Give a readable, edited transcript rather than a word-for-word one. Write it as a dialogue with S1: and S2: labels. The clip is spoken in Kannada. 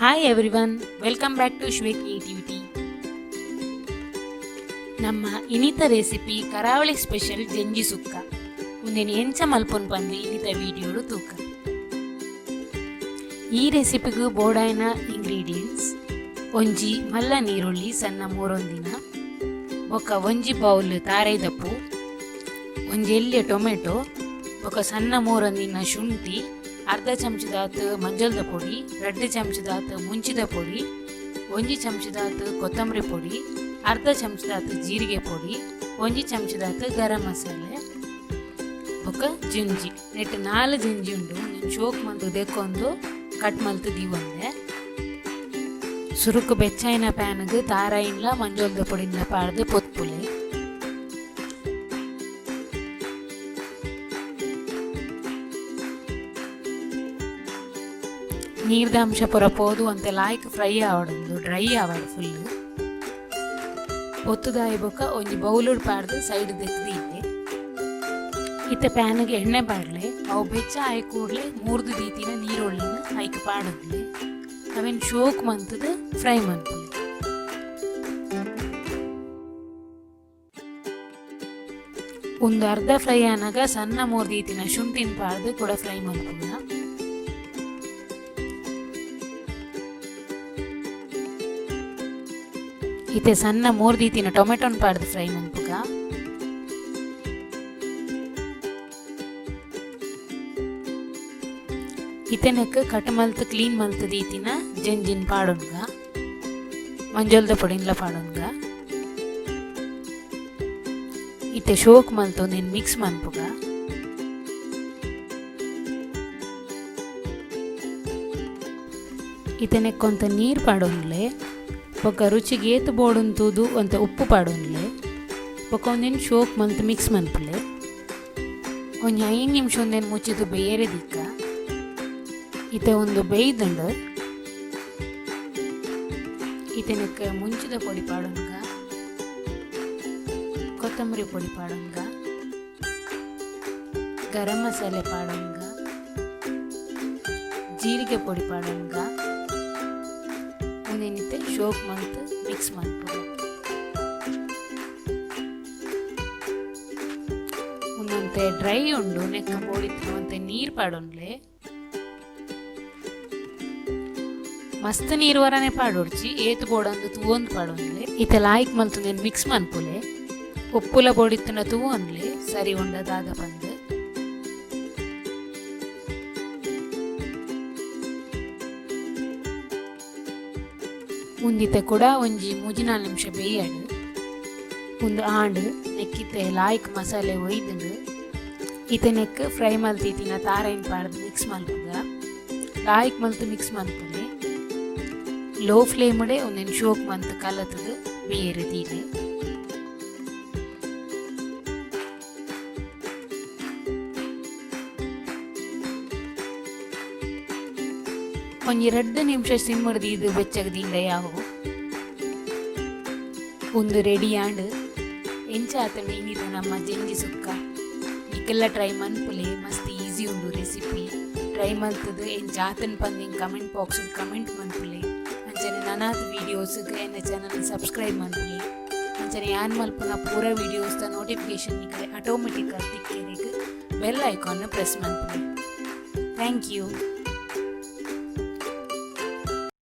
S1: Hi everyone, welcome back to Shweth creativity. ನಮ್ಮ ಇನಿತ ರೆಸಿಪಿ ಕರಾವಳಿ ಸ್ಪೆಷಲ್ ಜಂಜಿ ಸುಕ್ಕ ಮುಂದೇನು ಎಂಚ ಮಲ್ಪೊನ್ ಪಂದು ಇನಿತ ವಿಡಿಯೋಡು ತೂಕ. ಈ ರೆಸಿಪಿಗೂ ಬೋಡಾಯಿನ ಇಂಗ್ರೀಡಿಯೆಂಟ್ಸ್ ಒಂಜಿ ಮಲ್ಲ ನೀರುಳ್ಳಿ ಸಣ್ಣ ಮೂರೊಂದಿನ, ಬೊಕ್ಕ ಒಂಜಿ ಬೌಲ್ ತಾರೈದಪ್ಪು, ಒಂಜಿ ಎಲ್ಯ ಟೊಮೆಟೊ, ಬೊಕ್ಕ ಸಣ್ಣ ಮೂರೊಂದಿನ ಶುಂಠಿ, ಅರ್ಧ ಚಮಚದಾತು ಮಂಜಲ್ದ ಪೊಡಿ, 2 ಚಮಚದಾತು ಮುಂಚಿದ ಪೊಡಿ, 1 ಚಮಚದಾತು ಕೊತ್ತಂಬರಿ ಪೊಡಿ, ಅರ್ಧ ಚಮಚದಾತು ಜೀರಿಗೆ ಪೊಡಿ, 1 ಚಮಚದಾತು ಗರಂ ಮಸಾಲೆ, ಬೊಕ್ಕ ಜುಂಜಿ ನೆಟ್ಟು 4 ಜುಂಜಿ ಉಂಡು. ನಾನು ಶೋಕ್ ಮಂತು ದೆಕ್ಕೊಂದು ಕಟ್ ಮಲ್ತು ದೀವೊಂದೆ. ಸುರುಕು ಬೆಚ್ಚಾಯಿನ ಪ್ಯಾನ್ಗೆ ತಾರಾಯಿನ್ಲ ಮಂಜೋಲ್ದ ಪೊಡಿನ ಪಾಡ್ದು ಪೊತ್ಪುಲೆ. ನೀರ್ದ ಅಂಶ ಪುರ ಪೋದು ಅಂತೆ ಲಾಯ್ಕ್ ಫ್ರೈ ಆವಡೊಂದು, ಡ್ರೈ ಆವಡು ಫುಲ್ಲು ಒತ್ತುದಾಯಿ ಬೊಕ್ಕ ಒಂಜಿ ಬೌಲುಡ್ ಪಾಡ್ದು ಸೈಡ್ ದೆತ್ತಿದ್ದೆ. ಇತ್ತೆ ಪ್ಯಾನ್ಗೆ ಎಣ್ಣೆ ಪಾಡ್ಲೆ ಅವು ಬೆಚ್ಚ ಆಯ್ ಕೂಡಲೇ 3 ದೀತಿನ ನೀರುಳ್ಳಿನ ಐಕ್ ಪಾಡದ್ಲೆ ಅವೇನು ಶೋಕ್ ಮಂತದ ಫ್ರೈ ಮನ್ಪುಲೆ. ಒಂದು ಅರ್ಧ ಫ್ರೈ ಆನಾಗ ಸಣ್ಣ 3 ದೀತಿನ ಶುಂಠಿನ ಪಾಡ್ದು ಕೂಡ ಫ್ರೈ ಮನ್ಪುಲ. ಇತ್ತೆ ಸಣ್ಣ 3 ದೀತಿನ ಟೊಮೆಟೊನ್ ಪಾಡ್ದು ಫ್ರೈ ಮನ್ಪುಗ. ಇತೆನಕ್ ಕಟ್ ಮಲ್ತು ಕ್ಲೀನ್ ಮಲ್ತು ದೀತಿನ ಜಂಜಿನ್ ಪಾಡೊನ್ಗ, ಮಂಜಲ್ದ ಪೊಡಿನ್ಲ ಪಾಡೊನ್ಗ. ಇತ್ತೆ ಶೋಕ್ ಮಲ್ತು ನೀನು ಮಿಕ್ಸ್ ಮನ್ಪುಗ. ಇತೆನಕ್ ಕೊಂತ ನೀರು ಪಾಡೊನ್ಲೆ, ಬೊಕ್ಕ ರುಚಿಗೆ ಏತು ಬೋಡುಂತುದು ಅಂತ ಉಪ್ಪು ಪಾಡೊನ್ಲೆ, ಬೊಕ್ಕ ಒಂದೇನು ಶೋಕ್ ಮಲ್ತು ಮಿಕ್ಸ್ ಮನ್ಪುಲೆ. ಒಂಜಿ 5 ನಿಮಿಷ ಒಂದೇನು ಮುಚ್ಚಿದು ಬೇರೆ ದಿಕ್ಕ. ಇತ್ತೆ ಒಂದು ಬೇಯ್ದುಂಡು ಇತೆನಕ್ಕೆ ಮುಂಚಿದ ಪೊಡಿ ಪಾಡೊನ್ಗ, ಕೊತ್ತಂಬರಿ ಪೊಡಿ ಪಾಡೊನ್ಗ, ಗರಂ ಮಸಾಲೆ ಪಾಡೊನ್ಗ, ಜೀರಿಗೆ ಪೊಡಿ ಪಾಡೊನ್ಗ. ಒಂದೇನಿತ್ತೆ ಶೋಕ್ ಮಂತ್ ಮಿಕ್ಸ್ ಮನ್ಪುಗ. ಒಂದಂತೆ ಡ್ರೈ ಉಂಡು ನೆಕ್ಕ ಬೋಡಿತ್ತು ಅಂತೆ ನೀರು ಪಾಡೊನ್ಲೆ. ಮಸ್ತ್ ನೀರು ವರನೆ ಪಾಡೊಡ್ಚಿ ಏತು ಬೋಡಂದು ತೂವೊಂದು ಪಾಡೊನ್ಲೆ. ಇತ್ತೆ ಲಾಯ್ಕ್ ಮಲ್ತು నేను ಮಿಕ್ಸ್ ಮನ್ಪುಲೆ. ಉಪ್ಪುಲ ಬೋಡಿತ್ತುನ ತೂವೊನ್ಲೆ ಸರಿ ಉಂಡದಾದ ಪಂದು. ಉಂದಿತ್ತೆ ಕೂಡ ಒಂಜಿ 3-4 ನಿಮಿಷ ಬೇಯಡು. ಒಂದು ಆಂಡ್ ನೆಕ್ಕಿತ್ತೆ ಲಾಯ್ಕ್ ಮಸಾಲೆ ಒಯ್ದುಂಡು ಇತ್ತೆ ನೆಕ್ ಫ್ರೈ ಮಲ್ತಿತ್ತಿನ ತಾರೈನ್ ಪಾಡ್ದು ಮಿಕ್ಸ್ ಮಲ್ಪುಗ. ಲಾಯ್ಕ್ ಮಲ್ತು ಮಿಕ್ಸ್ ಮಲ್ಪುಲೆ. ಲೋ ಫ್ಲೇಮ್ಡೆ ಒಂದೇನು ಶೋಕ್ ಮಂತ್ ಕಲತದು ಬೇರೆ ದೀಲೆ. ಒಂಜಿ 2 ನಿಮಿಷ ಸಿಮ್ಮಡ್ದು ಇದು ಬೆಚ್ಚಗದಿಂದ ಯಾವು ಒಂದು ರೆಡಿ ಆಂಡ್ ಎಂಚ ಆತಂಡು ಇನ್ನಿದ ನಮ್ಮ ಜಂಜಿ ಸುಕ್ಕ. ಈಗೆಲ್ಲ ಟ್ರೈ ಮನ್ಪುಲೆ, ಮಸ್ತ್ ಈಸಿ ಉಂಡು ರೆಸಿಪಿ. ಟ್ರೈ ಮಲ್ತದು ಎಂಚ ಆತನ್ ಪಂದು ಕಮೆಂಟ್ ಬಾಕ್ಸ್ ಕಮೆಂಟ್ ಮನ್ಪುಲೆ. ಅಂಚನೆ ನನಾದ ವೀಡಿಯೋಸ್ಗೆ ಎನ್ನ ಚಾನಲ್ ಸಬ್ಸ್ಕ್ರೈಬ್ ಮನ್ಪುಲೆ. ಅಂಚನೆ ಯಾನ್ ಮಲ್ಪುನ ಪೂರ ವೀಡಿಯೋಸ್ದ ನೋಟಿಫಿಕೇಶನ್ ನಿಕ್ಕರೆ ಆಟೋಮೆಟಿಕ್ ಆಗಿ ತಿಕ್ಕೇರಿಗೆ ಬೆಲ್ ಐಕಾನ್ ಪ್ರೆಸ್ ಮನ್ಪುಲೆ. Thank you.